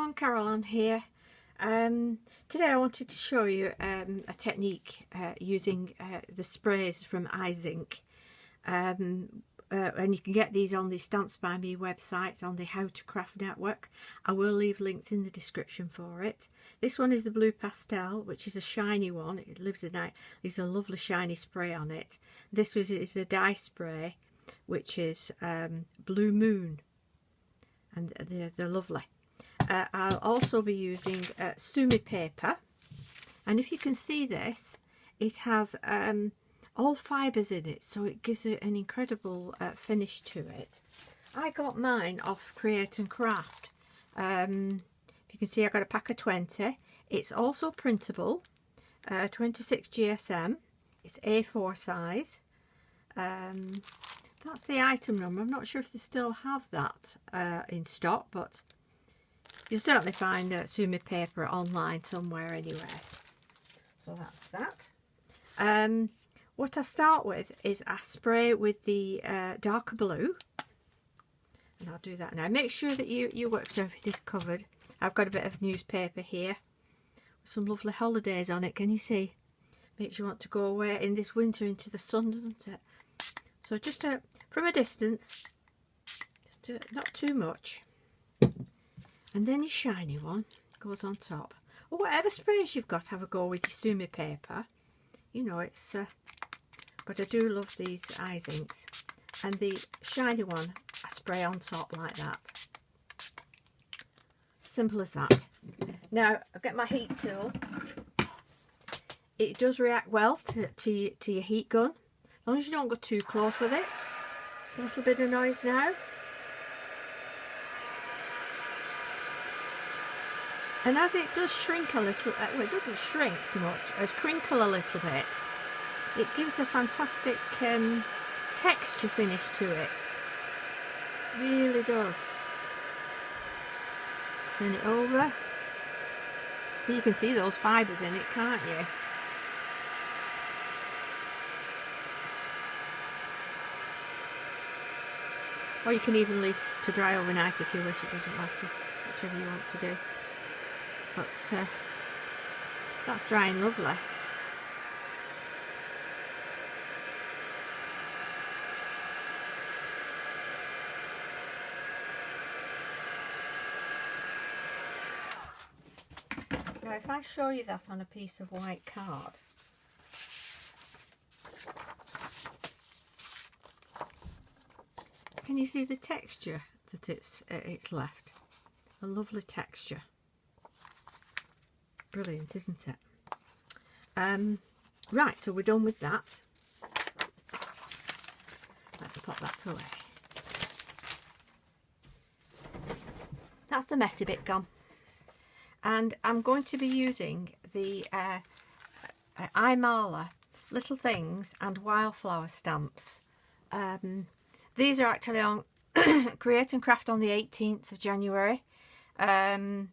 everyone, Carolyn here. Today I wanted to show you a technique using the sprays from Izink. And you can get these on the Stamps by Me website on the How to Craft network. I will leave links in the description for it. This one is the blue pastel, which is a shiny one. It leaves a lovely shiny spray on it. This is a dye spray, which is Blue Moon, and they're lovely. I'll also be using sumi paper, and if you can see this, it has all fibres in it, so it gives it an incredible finish to it. I got mine off Create and Craft. If you can see, I got a pack of 20. It's also printable, 26 GSM. It's A4 size. That's the item number. I'm not sure if they still have that in stock, but you'll certainly find sumi paper online somewhere anyway. So that's that. What I start with is I spray with the darker blue, and I'll do that now. Make sure that your work surface is covered. I've got a bit of newspaper here with some lovely holidays on it. Can you see? Makes you want to go away in this winter into the sun, doesn't it? So just from a distance, not too much. And then your shiny one goes on top. Or whatever sprays you've got, have a go with your sumi paper. You know, it's... but I do love these Izinks. And the shiny one, I spray on top like that. Simple as that. Now, I'll get my heat tool. It does react well to your heat gun. As long as you don't go too close with it. Just a little bit of noise now. And as it does shrink a little, well, it doesn't shrink so much as crinkle a little bit, it gives a fantastic texture finish to it. Really does. Turn it over. So you can see those fibres in it, can't you? Or you can even leave to dry overnight if you wish. It doesn't matter, whichever you want to do. But that's drying lovely. Now if I show you that on a piece of white card, can you see the texture that it's left? A lovely texture. Brilliant, isn't it? Right, so we're done with that. Let's pop that away. That's the messy bit gone. And I'm going to be using the Imala Little Things and Wildflower stamps. These are actually on Create and Craft on the 18th of January on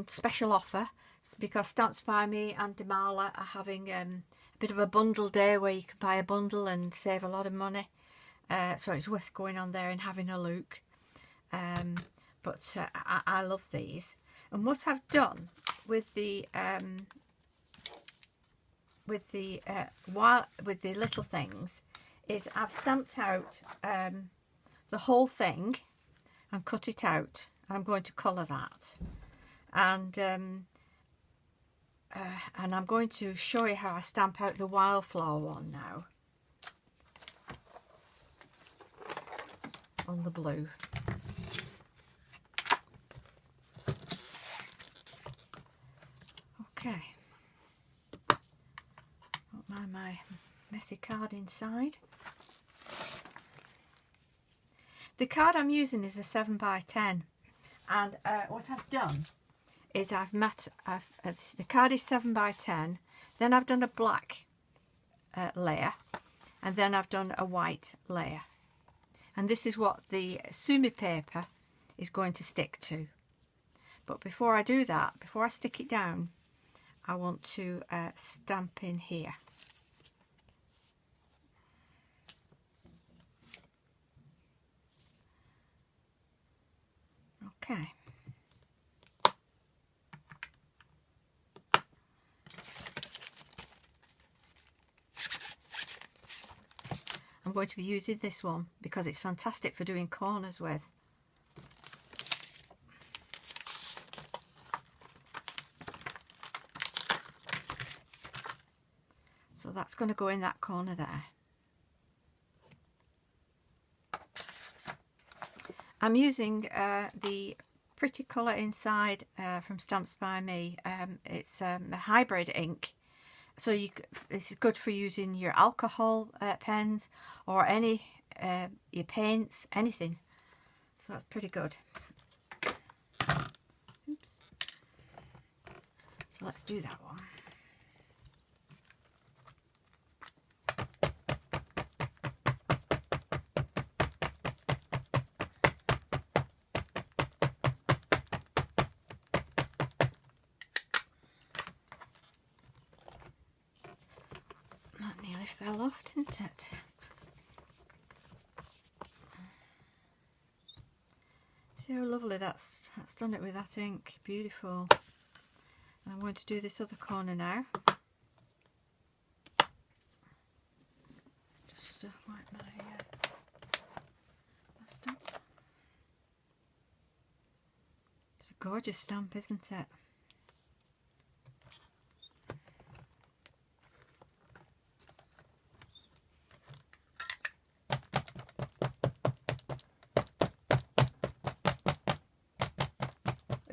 special offer, because Stamps by Me and Imala are having a bit of a bundle day where you can buy a bundle and save a lot of money. So it's worth going on there and having a look. But I love these. And what I've done with the Little Things is I've stamped out the whole thing and cut it out. I'm going to colour that, and I'm going to show you how I stamp out the wildflower one now on the blue. Okay, don't mind my messy card inside. The card I'm using is a 7x10, and what I've done is the card is 7x10, then I've done a black layer, and then I've done a white layer, and this is what the sumi paper is going to stick to. But before I do that, before I stick it down, I want to stamp in here. Okay. going to be using this one because it's fantastic for doing corners with. So that's going to go in that corner there. I'm using the Pretty Colour Inside from Stamps by Me. It's a hybrid ink, so this is good for using your alcohol pens or any your paints, anything. So that's pretty good. Oops. So let's do that one. Fell off, didn't it? See how lovely that's done it with that ink. Beautiful. And I'm going to do this other corner now. Just wipe my stamp. It's a gorgeous stamp, isn't it?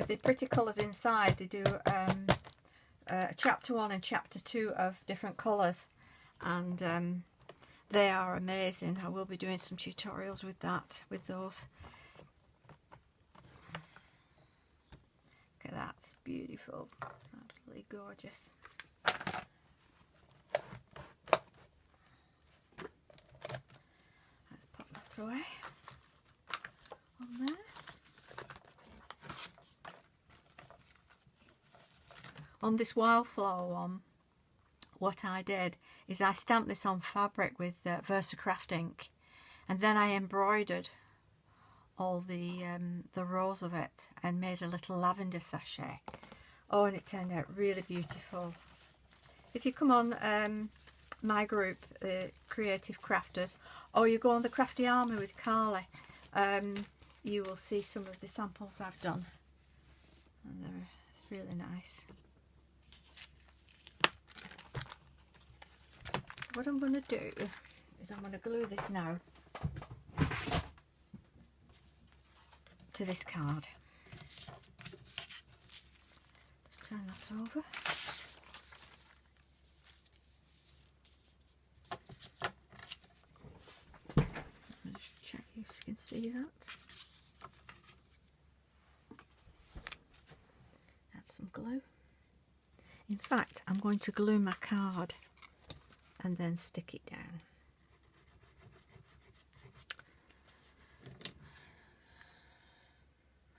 The Pretty Colours Inside, they do chapter 1 and chapter 2 of different colours, and they are amazing. I will be doing some tutorials with those. Look at that, it's beautiful, absolutely gorgeous. Let's pop that away on there. On this wildflower one, what I did is I stamped this on fabric with Craft ink, and then I embroidered all the rows of it and made a little lavender sachet. Oh, and it turned out really beautiful. If you come on my group, the Creative Crafters, or you go on the Crafty Army with Carley, you will see some of the samples I've done, and it's really nice. What I'm going to do is I'm going to glue this now to this card. Just turn that over. Let me just check if you can see that. Add some glue. In fact, I'm going to glue my card and then stick it down.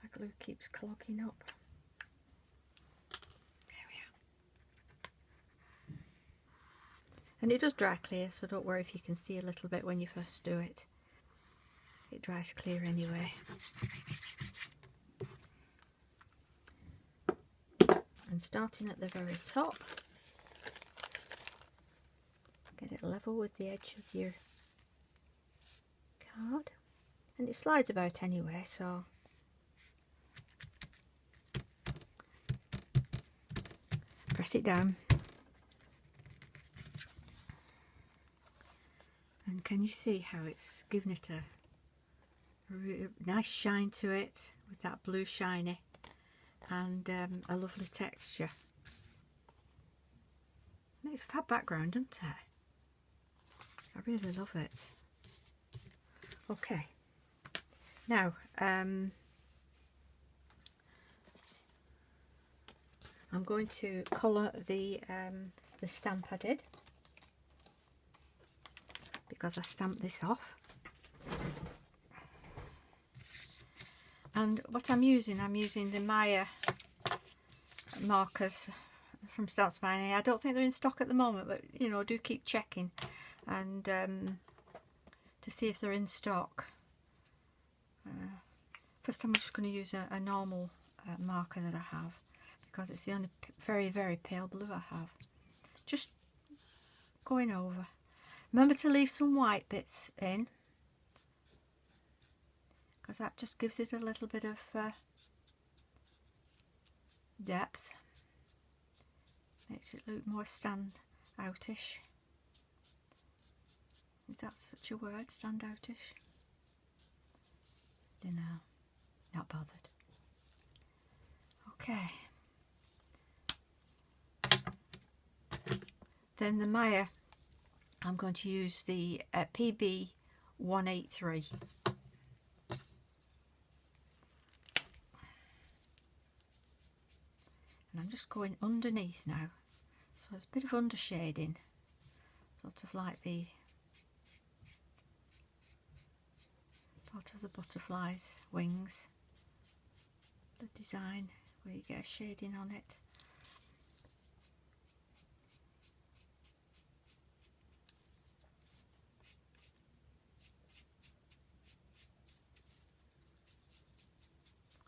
My glue keeps clogging up. There we are. And it does dry clear, so don't worry if you can see a little bit when you first do it. It dries clear anyway. And starting at the very top, get it level with the edge of your card, and it slides about anyway, so press it down. And can you see how it's given it a really nice shine to it with that blue shiny and a lovely texture. Makes a fab background, doesn't it? I really love it. Okay, now I'm going to colour the stamp I did, because I stamped this off. And what I'm using the Maya markers from Stamps by Me. I don't think they're in stock at the moment, but you know, do keep checking and to see if they're in stock. First I'm just going to use a normal marker that I have, because it's the only very, very pale blue I have. Just going over. Remember to leave some white bits in, because that just gives it a little bit of depth. Makes it look more stand-outish. Is that such a word, stand-outish? Don't know. Not bothered. Okay. Then the Maya, I'm going to use the PB 183. And I'm just going underneath now. So it's a bit of undershading, sort of like the part of the butterfly's wings, the design where you get a shading on it.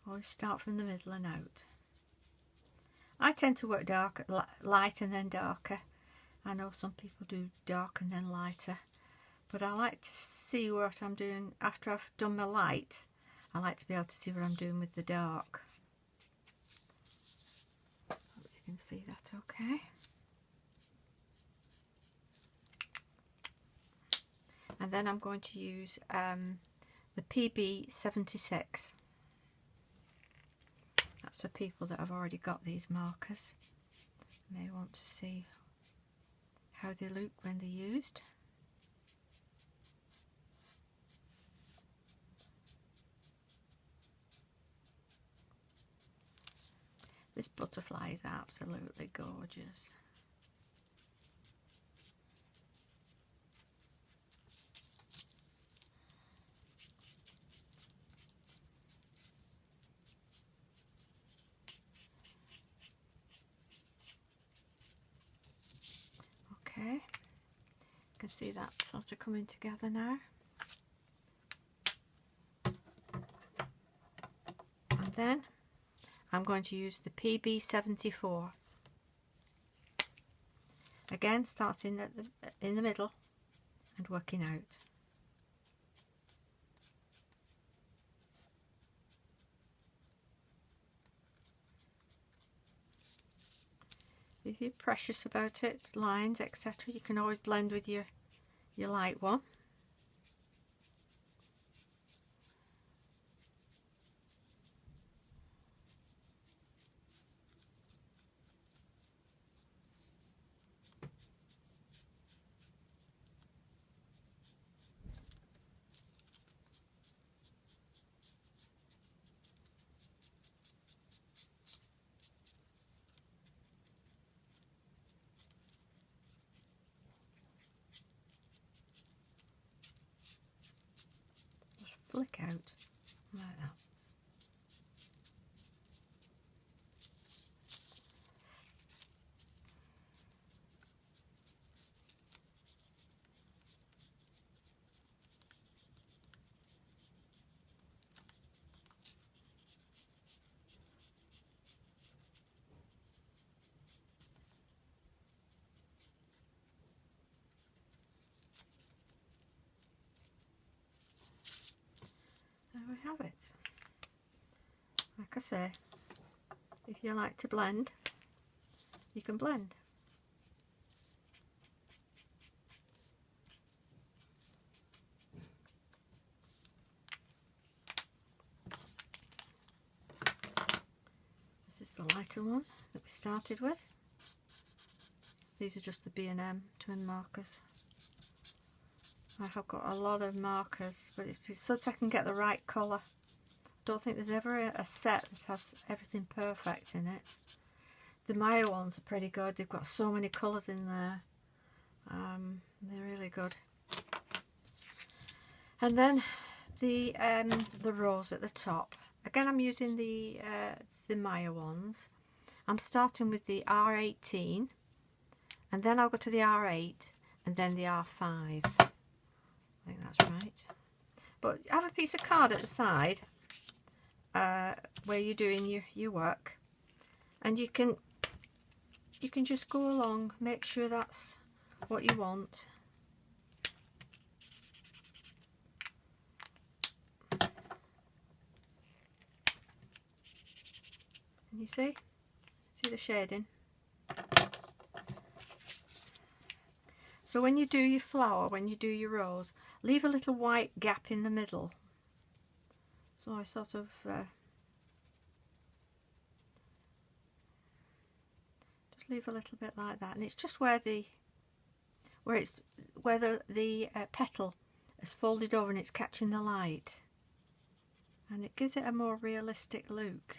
Always start from the middle and out. I tend to work dark, light and then darker. I know some people do dark and then lighter, but I like to see what I'm doing after I've done my light. I like to be able to see what I'm doing with the dark. Hope you can see that okay. And then I'm going to use the PB 76. That's for people that have already got these markers. May want to see how they look when they're used. This butterfly is absolutely gorgeous. Okay, you can see that sort of coming together now. And then I'm going to use the PB 74. Again, starting at in the middle and working out. If you're precious about it, lines, etc., you can always blend with your light one. Flick out like that. There we have it. Like I say, if you like to blend, you can blend. This is the lighter one that we started with. These are just the B&M twin markers. I have got a lot of markers, but it's so that I can get the right colour. Don't think there's ever a set that has everything perfect in it. The Maya ones are pretty good. They've got so many colours in there. They're really good. And then the rose at the top. Again, I'm using the Maya ones. I'm starting with the R18, and then I'll go to the R8, and then the R5. I think that's right. But have a piece of card at the side where you're doing your work, and you can just go along, make sure that's what you want. Can you see? See the shading? So when you do your flower, when you do your rose, leave a little white gap in the middle. So I sort of just leave a little bit like that, and it's just where the petal is folded over and it's catching the light, and it gives it a more realistic look.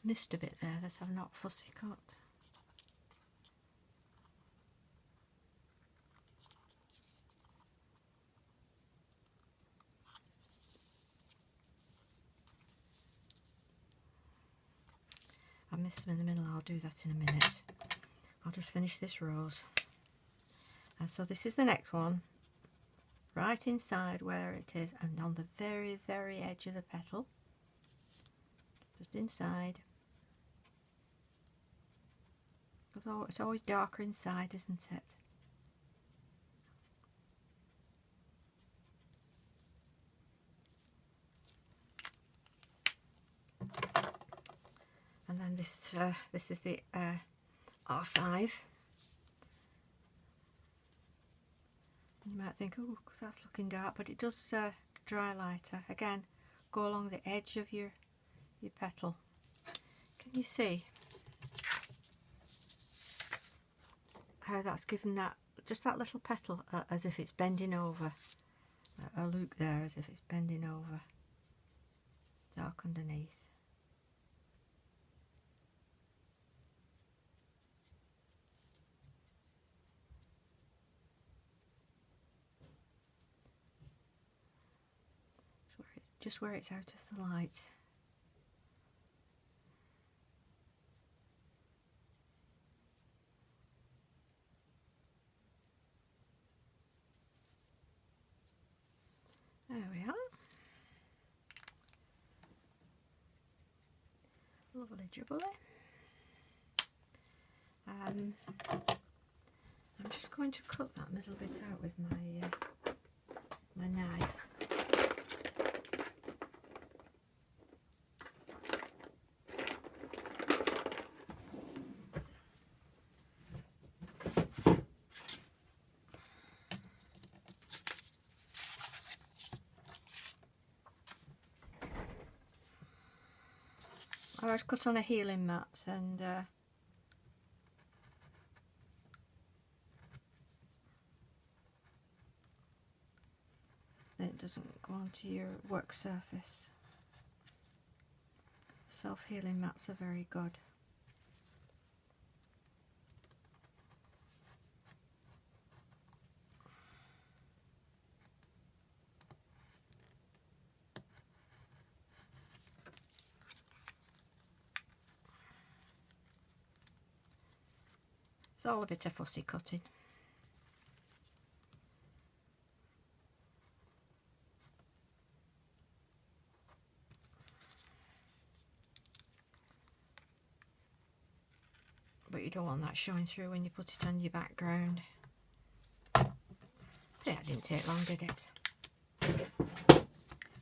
Missed a bit there, that's I've not fussy cut. I missed them in the middle, I'll do that in a minute. I'll just finish this rose. And so this is the next one, right inside where it is, and on the very, very edge of the petal. Just inside. Because it's always darker inside, isn't it? And then this is the R5. You might think, oh, that's looking dark, but it does dry lighter. Again, go along the edge of your petal. Can you see how that's given that, just that little petal as if it's bending over, a look there as if it's bending over, dark underneath. Just where it's out of the light. There we are. Lovely jubbly. I'm just going to cut that middle bit out with my knife. I was cut on a healing mat, and then it doesn't go onto your work surface. Self-healing mats are very good. It's all a bit of fussy cutting. But you don't want that showing through when you put it on your background. See, that didn't take long, did it?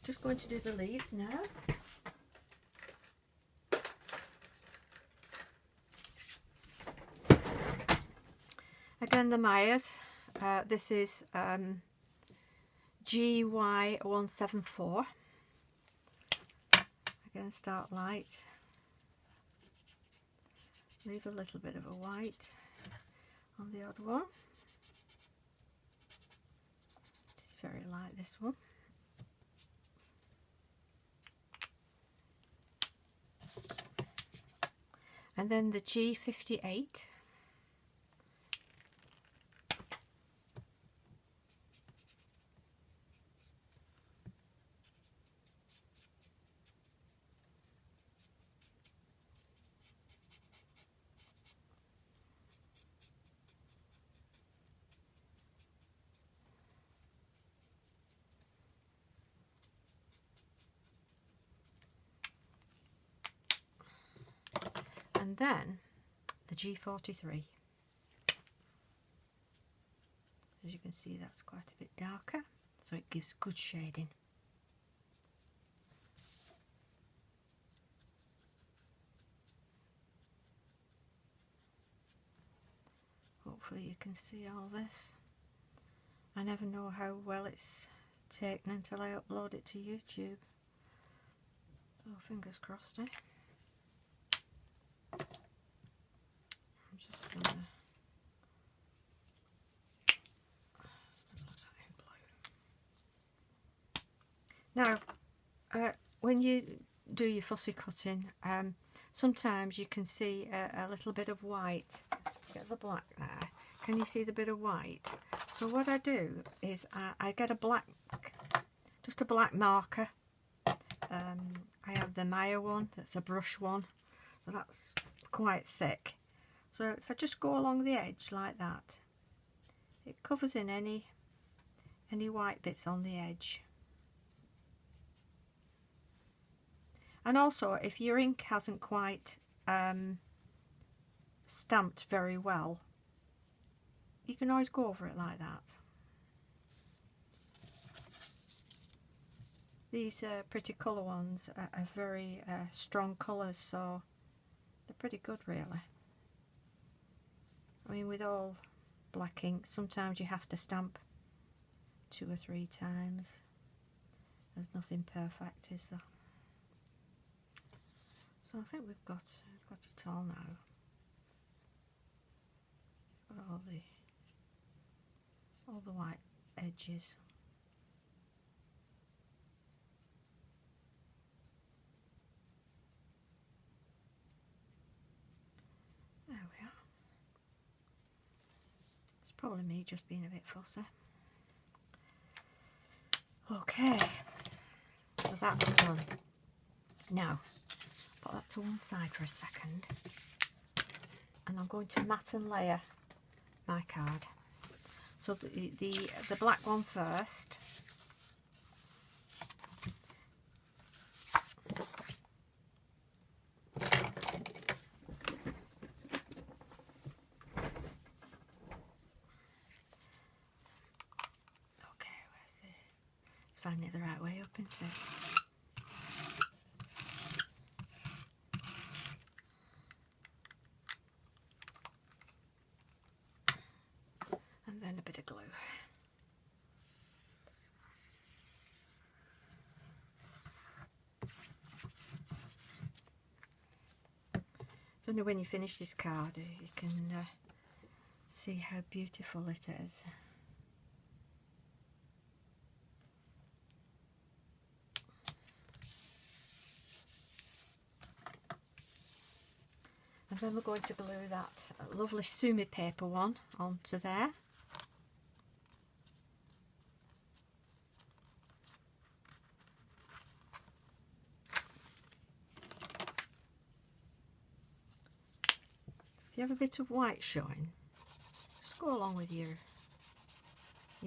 Just going to do the leaves now. Again, the Myers. This is GY174. Again, start light. Leave a little bit of a white on the odd one. It's very light, this one. And then the G58. and then the G43. As you can see, that's quite a bit darker, so it gives good shading. Hopefully you can see all this. I never know how well it's taken until I upload it to YouTube. So fingers crossed, eh? I'm just gonna now, when you do your fussy cutting, sometimes you can see a little bit of white. Get the black there. Can you see the bit of white? So what I do is I get a black, just a black marker. I have the Maya one, that's a brush one, so that's quite thick. So if I just go along the edge like that, it covers in any white bits on the edge. And also, if your ink hasn't quite stamped very well, you can always go over it like that. These pretty colour ones are very strong colours, so they're pretty good really. I mean, with all black ink, sometimes you have to stamp 2 or 3 times. There's nothing perfect, is there? So I think we've got it all now. Got all the white edges. There we are. It's probably me just being a bit fussy. Okay, so that's done. Now, put that to one side for a second, and I'm going to mat and layer my card. So the black one first. Finding it the right way up, isn't it? And then a bit of glue. So now when you finish this card, you can see how beautiful it is. And then we're going to glue that lovely sumi paper one onto there. If you have a bit of white showing, just go along with your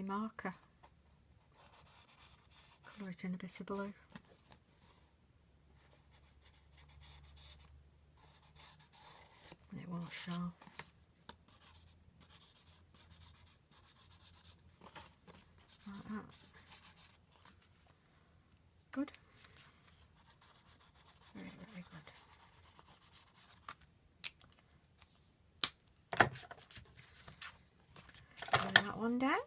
marker. Colour it in a bit of blue. And it won't show. Like that. Good. Very, very good. Bring that one down.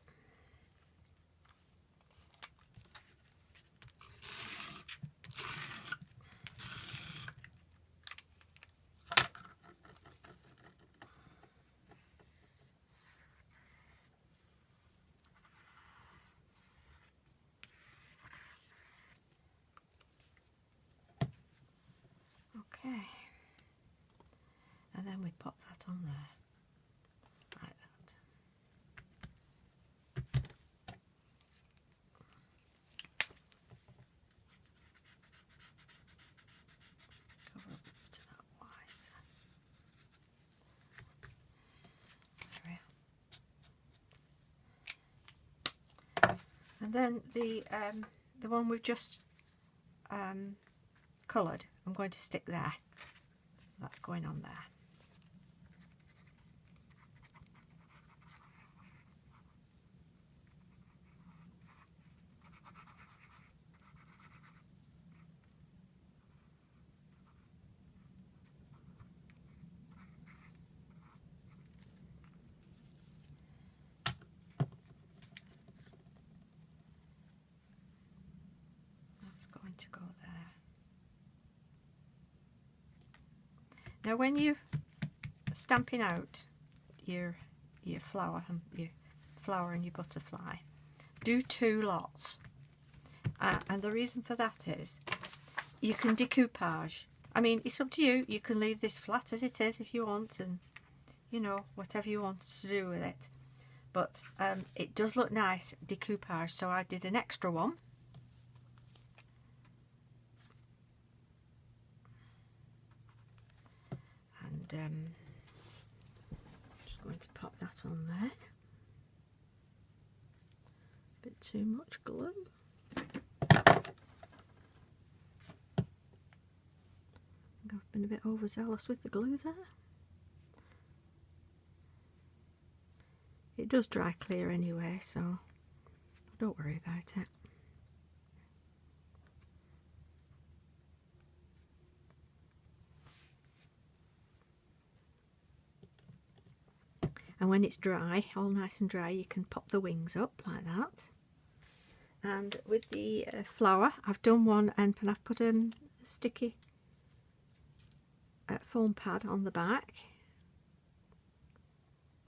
Okay, and then we pop that on there, like that. Cover up a bit of that white. There we are. And then the one we've just coloured, I'm going to stick there. So that's going on there. That's going to go there. Now when you're stamping out your flower and your butterfly, do 2 lots. And the reason for that is you can decoupage. I mean, it's up to you. You can leave this flat as it is if you want, and you know, whatever you want to do with it. But it does look nice decoupage, so I did an extra one. And just going to pop that on there. A bit too much glue. I've been a bit overzealous with the glue there. It does dry clear anyway, so don't worry about it. And when it's dry, all nice and dry, you can pop the wings up like that. And with the flower, I've done one and I've put a sticky foam pad on the back.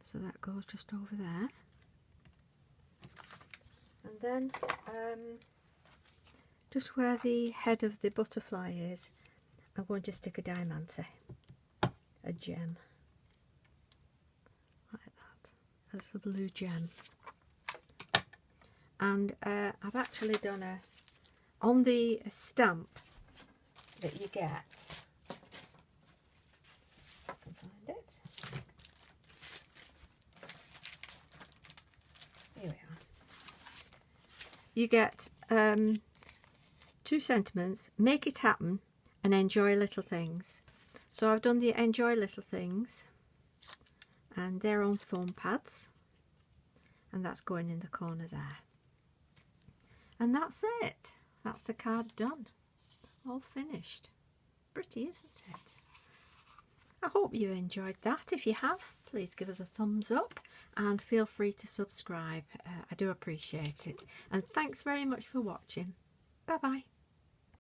So that goes just over there. And then just where the head of the butterfly is, I'm going to stick a diamante, a gem. A little blue gem. And I've actually done on the stamp that you get, if I can find it, here we are, you get 2 sentiments: make it happen and enjoy little things. So I've done the enjoy little things, and they're on foam pads, and that's going in the corner there. And that's it. That's the card done. All finished. Pretty, isn't it? I hope you enjoyed that. If you have, please give us a thumbs up and feel free to subscribe. I do appreciate it. And thanks very much for watching. Bye bye.